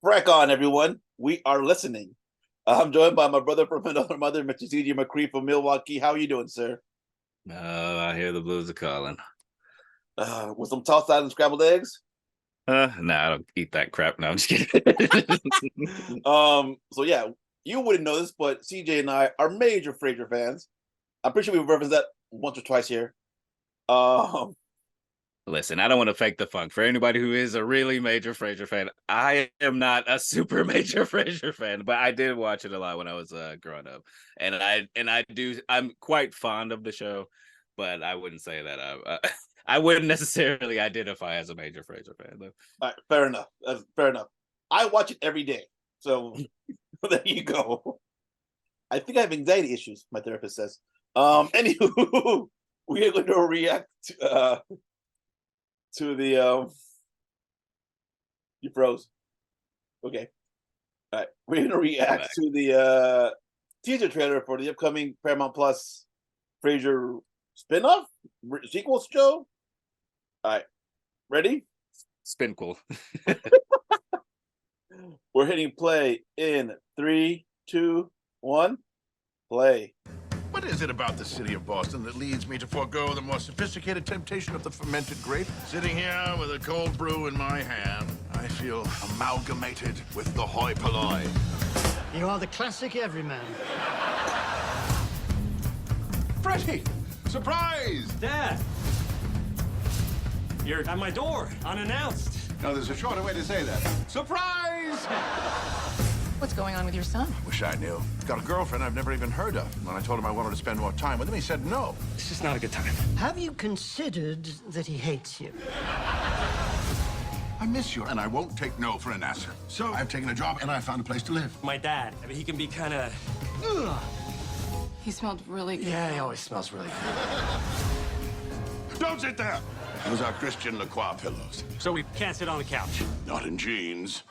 Frack on, everyone. We are listening. I'm joined by my brother from another mother, Mr. CJ McCree from Milwaukee. How are you doing, sir? I hear the blues are calling. With some tossed salad and scrambled eggs? Nah, I don't eat that crap. No, I'm just kidding. So yeah, you wouldn't know this, but CJ and I are major Frasier fans. I'm pretty sure we've referenced that once or twice here. Listen, I don't want to fake the funk. For anybody who is a really major Frasier fan, I am not a super major Frasier fan, but I did watch it a lot when I was growing up, and I'm quite fond of the show, but I wouldn't say that I wouldn't necessarily identify as a major Frasier fan though. All right, fair enough. Fair enough. I watch it every day, so there you go. I think I have anxiety issues. My therapist says. Anywho, we are going to react to the you froze. Okay. All right. We're gonna react to the teaser trailer for the upcoming Paramount Plus Frasier spinoff sequel show. All right. Ready? Spinquel. We're hitting play in 3, 2, 1. Play. What is it about the city of Boston that leads me to forego the more sophisticated temptation of the fermented grape? Sitting here with a cold brew in my hand, I feel amalgamated with the hoi polloi. You are the classic everyman. Freddie! Surprise! Dad! You're at my door, unannounced. Now, there's a shorter way to say that. Surprise! What's going on with your son? Wish I knew. He's got a girlfriend I've never even heard of. When I told him I wanted to spend more time with him, he said no. It's just not a good time. Have you considered that he hates you? I miss you, and I won't take no for an answer. So I've taken a job, and I found a place to live. My dad, I mean, he can be kind of... He smelled really good. Yeah, he always smells really good. Don't sit there! Those are Christian Lacroix pillows. So we can't sit on the couch. Not in jeans.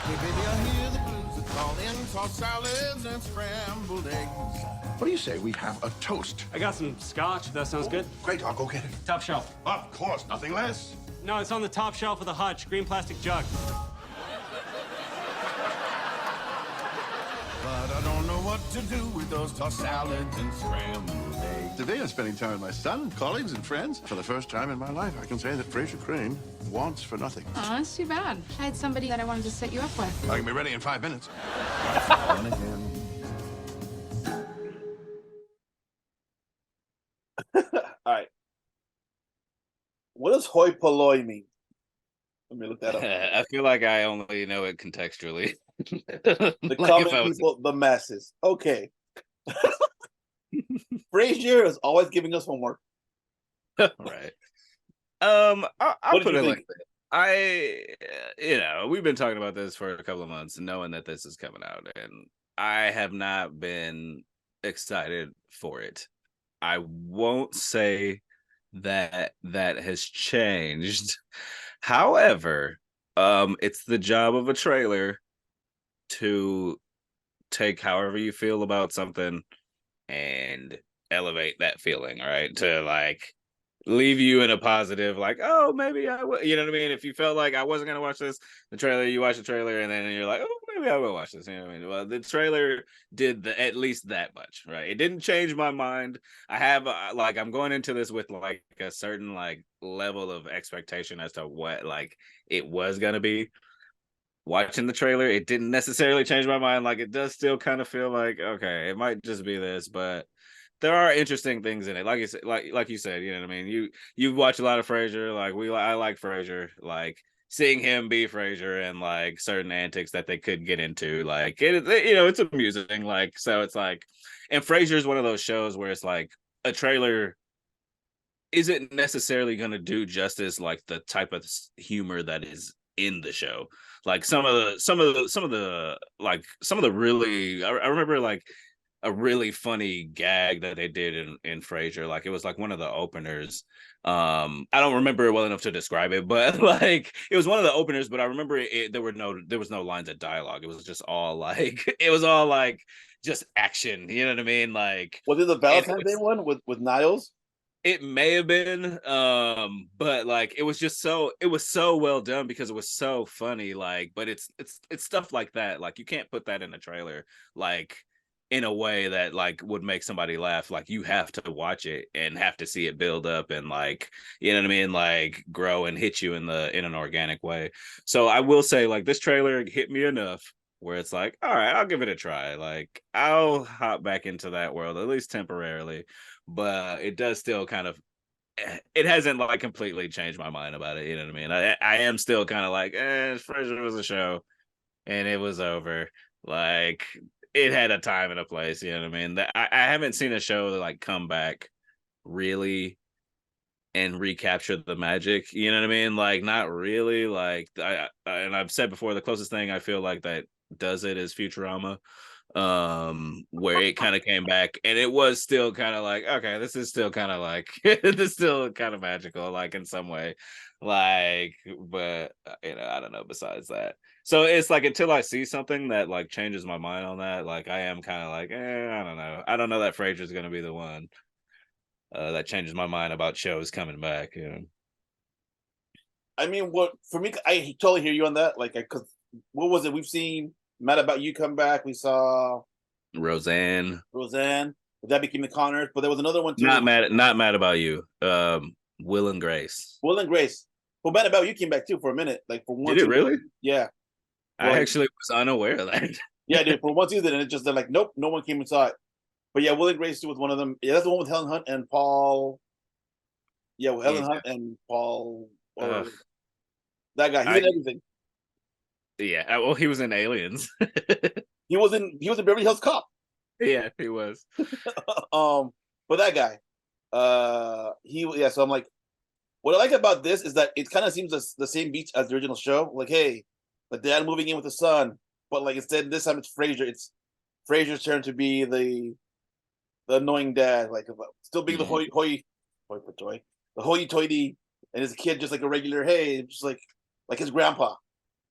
Hey, baby, I hear the blues are calling for salads and scrambled eggs. What do you say we have a toast? I got some scotch, if that sounds good. Great, I'll go get it. Top shelf. Of course, nothing less. No, it's on the top shelf of the hutch, green plastic jug. But I don't know what to do with those tossed salads and scrambled eggs. Today I'm spending time with my son and colleagues and friends. For the first time in my life, I can say that Frasier Crane wants for nothing. Oh, that's too bad. I had somebody that I wanted to set you up with. I can be ready in 5 minutes. And again. All right. What does hoi polloi mean? Let me look that up. I feel like I only know it contextually. The Like common people, the masses. Okay. Frasier is always giving us homework. Right. I'll What did put you it think? like we've been talking about this for a couple of months, knowing that this is coming out, and I have not been excited for it. I won't say that has changed. However, it's the job of a trailer to take however you feel about something and elevate that feeling, right? To like leave you in a positive, like, oh, maybe I will. You know what I mean? If you felt like I wasn't gonna watch this, the trailer, you watch the trailer, and then you're like, oh, maybe I will watch this. You know what I mean? Well, the trailer did at least that much, right? It didn't change my mind. I have I'm going into this with like a certain like level of expectation as to what like it was gonna be. Watching the trailer, it didn't necessarily change my mind. Like, it does still kind of feel like, okay, it might just be this, but there are interesting things in it. Like you said, like you said, you know what I mean? You watch a lot of Frasier, like I like Frasier, like seeing him be Frasier and like certain antics that they could get into, like it's amusing. Like, so it's like, and Frasier is one of those shows where it's like a trailer isn't necessarily going to do justice like the type of humor that is in the show. Like some of the really, I remember like a really funny gag that they did in Frasier. Like, it was like one of the openers. I don't remember it well enough to describe it, but like it was one of the openers. But I remember there was no lines of dialogue. It was just all like just action. You know what I mean? Like, Was it the Valentine's Day one with Niles? It may have been, but like it was so well done because it was so funny. Like, but it's stuff like that. Like you can't put that in a trailer, like in a way that like would make somebody laugh. Like you have to watch it and have to see it build up and like you know what I mean, like grow and hit you in an organic way. So I will say, like this trailer hit me enough where it's like, all right, I'll give it a try. Like I'll hop back into that world at least temporarily, but it does still kind of it hasn't like completely changed my mind about it. You know what I mean? I am still kind of like, Frasier was a show and it was over. Like it had a time and a place. You know what I mean? I haven't seen a show that like come back really and recapture the magic. You know what I mean? Like not really. Like and I've said before, the closest thing I feel like that does it is Futurama, where it kind of came back and it was still kind of like, okay, this is still kind of like this is still kind of magical like in some way, like, but I don't know besides that. So it's like until I see something that like changes my mind on that, like I am kind of like, I don't know that Frasier's gonna be the one that changes my mind about shows coming back. I mean, what for me, I totally hear you on that. Like, because what was it? We've seen Mad About You come back. We saw Roseanne, but that became the Connors. But there was another one too. not mad about you. Will and Grace. Will and Grace. Well, Mad About You came back too for a minute. Like for one. Did it really? Yeah. I actually was unaware of that. Yeah, dude. For one season, and it just they're like, nope, no one came and saw it. But yeah, Will and Grace was one of them. Yeah, that's the one with Helen Hunt and Paul. Yeah, with Helen Hunt and Paul. That guy. He's in everything. Yeah, well, he was in Aliens. He was in Beverly Hills Cop. Yeah, he was. But that guy, so I'm like, what I like about this is that it kind of seems the same beat as the original show. Like, hey, the dad moving in with the son, but like instead this time it's Frasier. It's Frasier's turn to be the annoying dad, like still being the hoity-toity, and his kid just like a regular, hey, just like his grandpa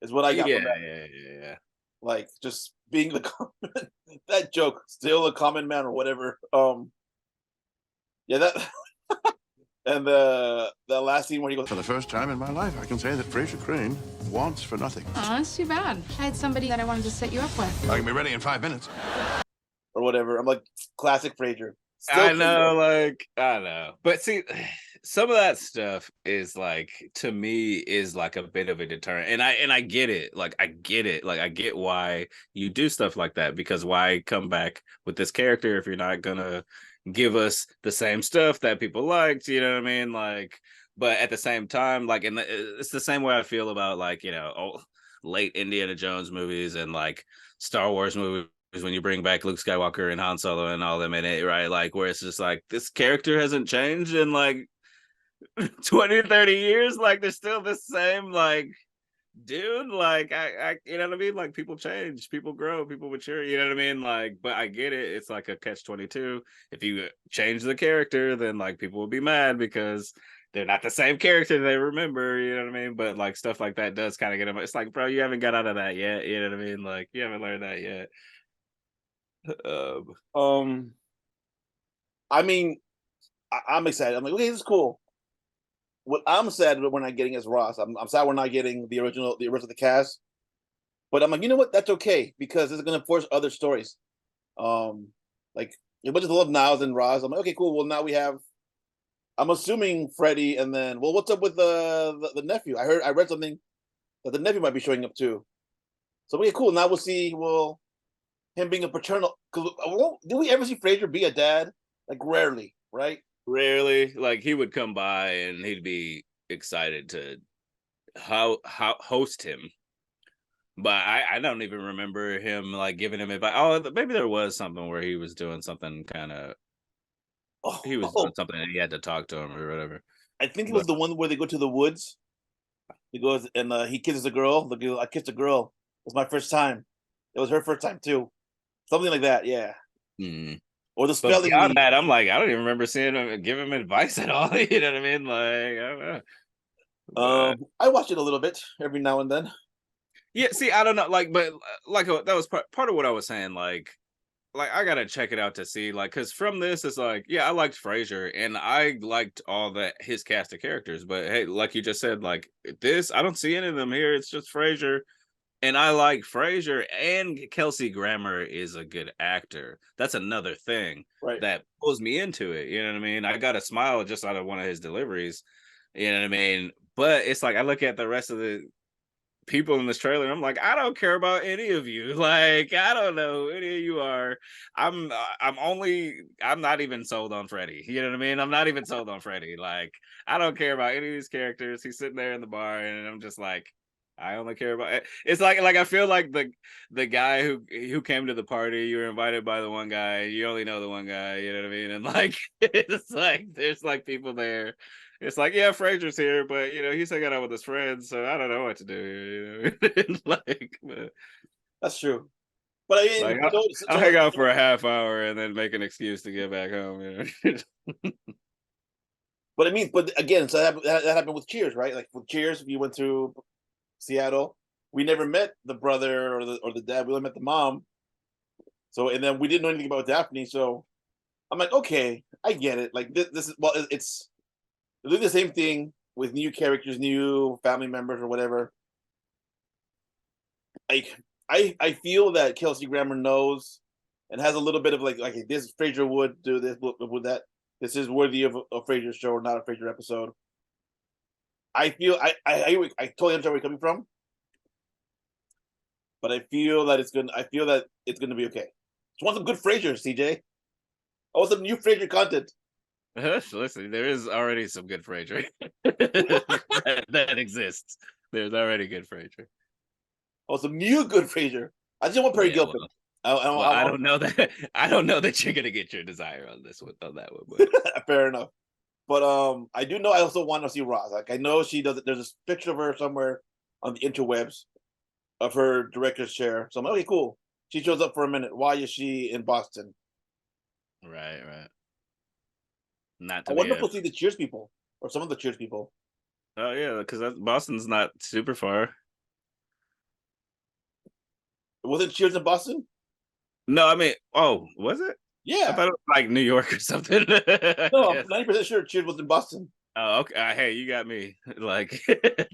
is what I got from that. Yeah. Like just being the common, that joke, still a common man or whatever. Yeah, that and the last scene where he goes, For the first time in my life, I can say that Frasier Crane wants for nothing. Oh, that's too bad. I had somebody that I wanted to set you up with. I can be ready in 5 minutes. or whatever. I'm like, classic Frasier. I know. But see, some of that stuff is like, to me, is like a bit of a deterrent. And I get it. Like, I get why you do stuff like that, because why come back with this character if you're not gonna give us the same stuff that people liked, you know what I mean? Like, but at the same time, like, it's the same way I feel about like, late Indiana Jones movies and like Star Wars movies, when you bring back Luke Skywalker and Han Solo and all them in it, right? Like, where it's just like, this character hasn't changed in like 20, 30 years. Like, they're still the same, like, dude, like, I you know what I mean? Like, people change, people grow, people mature, you know what I mean? Like, but I get it. It's like a catch-22. If you change the character, then like people will be mad because they're not the same character they remember, you know what I mean? But like stuff like that does kind of get them. It's like, bro, you haven't got out of that yet, you know what I mean? Like, you haven't learned that yet. I mean, I'm excited. I'm like, okay, this is cool. What I'm sad that we're not getting is Ross. I'm sad we're not getting the rest of the cast. But I'm like, you know what? That's okay, because it's gonna force other stories. Like as much as I love Niles and Ross, I'm like, okay, cool. Well, now we have. I'm assuming Freddie, and then what's up with the nephew? I read something that the nephew might be showing up too. So okay, cool. Now we'll see. Him being a paternal, because did we ever see Frasier be a dad? Like rarely, right? Rarely. Like, he would come by and he'd be excited to host him, but I don't even remember him like giving him advice. Oh, maybe there was something where he was doing something kind of. He was doing something and he had to talk to him or whatever. I think it was the one where they go to the woods. He goes and he kisses a girl. I kissed a girl. It was my first time. It was her first time too. Something like that, yeah. Mm. Or the spelling. Beyond that, I'm like, I don't even remember seeing him give him advice at all. You know what I mean? Like, I don't know. I watch it a little bit every now and then. Yeah, see, I don't know, like, but like that was part of what I was saying. Like like I gotta check it out to see, like, because from this it's like, yeah, I liked Frasier and I liked all that his cast of characters, but hey, like you just said, like this, I don't see any of them here. It's just Frasier, and I like Frasier, and Kelsey Grammer is a good actor. That's another thing Right. that pulls me into it. You know what I mean? I got a smile just out of one of his deliveries. You know what I mean? But it's like I look at the rest of the people in this trailer, and I'm like, I don't care about any of you. Like, I don't know who any of you are. I'm not even sold on Freddie. You know what I mean? I'm not even sold on Freddie. Like, I don't care about any of these characters. He's sitting there in the bar, and I'm just like, I only care about it. It's like I feel like the guy who came to the party, you were invited by the one guy, you only know the one guy, you know what I mean? And like it's like there's like people there. It's like, yeah, Frasier's here, but you know, he's hanging out with his friends, so I don't know what to do. You know? but, That's true. But I mean, like I'll hang out for a half hour and then make an excuse to get back home. You know? But I mean, but again, so that happened with Cheers, right? Like with Cheers, we went to Seattle. We never met the brother or the dad. We only met the mom. So and then we didn't know anything about Daphne. So I'm like, okay, I get it. Like this is well, it's they're doing the same thing with new characters, new family members, or whatever. Like I feel that Kelsey Grammer knows and has a little bit of like this Frasier would do this would that. This is worthy of a Frasier show, or not a Frasier episode. I feel I totally understand where you're coming from, but I feel that it's gonna be okay. Just want some good Frasier, CJ. I want some new Frasier content. Listen, there is already some good Frasier that exists. There's already good Frasier. I want some new good Frasier. I just want Perry Gilpin. I don't know that. I don't know that you're gonna get your desire on this one, on that one. But fair enough. But I do know I also want to see Roz. Like I know she does. There's a picture of her somewhere on the interwebs of her director's chair. So I'm like, okay, cool. She shows up for a minute. Why is she in Boston? right. Not I to wonder be. if we'll see the Cheers people or some of the Cheers people. Oh yeah, because Boston's not super far. Wasn't Cheers in Boston? No, I mean, oh, was it? I Yeah. thought it was like New York or something. No, I'm 90% sure Cheers was in Boston. Oh, okay. Hey, you got me. Like,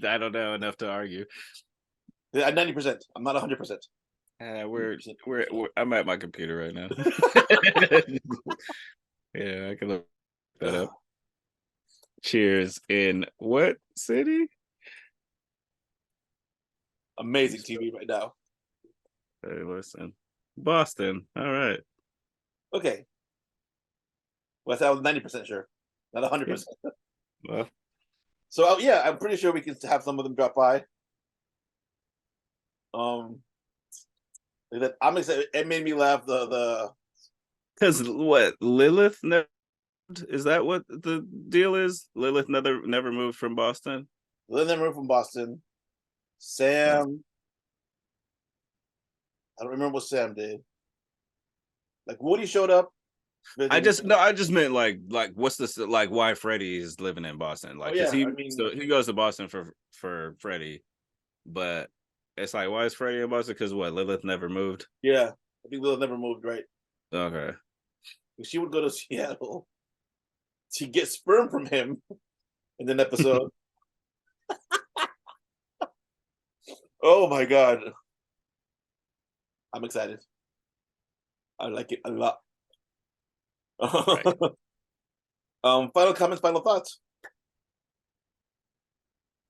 I don't know enough to argue. Yeah, 90%. I'm not 100%. We're I'm at my computer right now. Yeah, I can look that up. Cheers in what city? Amazing TV right now. Hey, listen, Boston. All right. Okay. Well, I was 90% sure, not 100%. Well, So yeah, I'm pretty sure we can have some of them drop by. That I'm excited. It made me laugh. The because what Lilith? Is that what the deal is? Lilith never moved from Boston. Linda from Boston, Sam. I don't remember what Sam did. Like Woody showed up. I just meant like what's this like why Freddie is living in Boston? Like, yeah, he goes to Boston for Freddie, but it's like why is Freddie in Boston? Because what, Lilith never moved? Yeah, I think Lilith never moved, right? Okay. She would go to Seattle to get sperm from him in an episode. Oh my god. I'm excited. I like it a lot. Right. Final comments, final thoughts.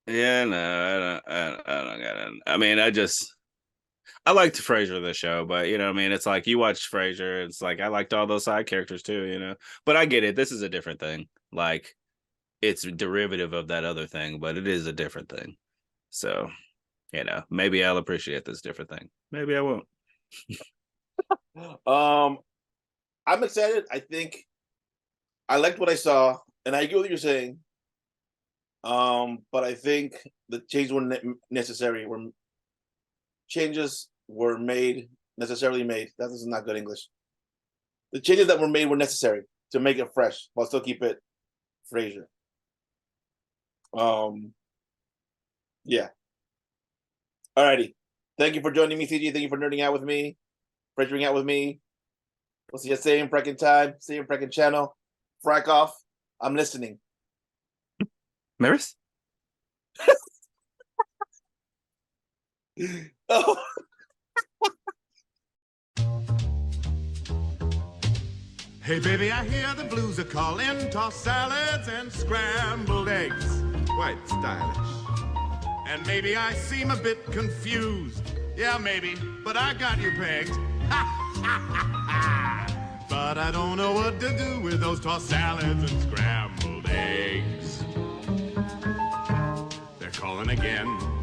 Yeah, no, I don't got it. I mean, I liked Frasier the show, but you know what I mean? It's like you watch Frasier, it's like I liked all those side characters too, you know. But I get it. This is a different thing. Like it's a derivative of that other thing, but it is a different thing. So, you know, maybe I'll appreciate this different thing. Maybe I won't. I'm excited. I think I liked what I saw, and I agree with what you're saying. But I think the changes were necessary. Changes were necessarily made. That is not good English. The changes that were made were necessary to make it fresh, but still keep it Frasier. Yeah. Alrighty. Thank you for joining me, CJ. Thank you for nerding out with me, Frasering out with me. We'll see you same freaking time, same freaking channel. Frack off. I'm listening. Maris? Oh. Hey, baby, I hear the blues are calling. Tossed salads and scrambled eggs. Quite stylish. And maybe I seem a bit confused. Yeah, maybe, but I got you pegged. But I don't know what to do with those tossed salads and scrambled eggs. They're calling again.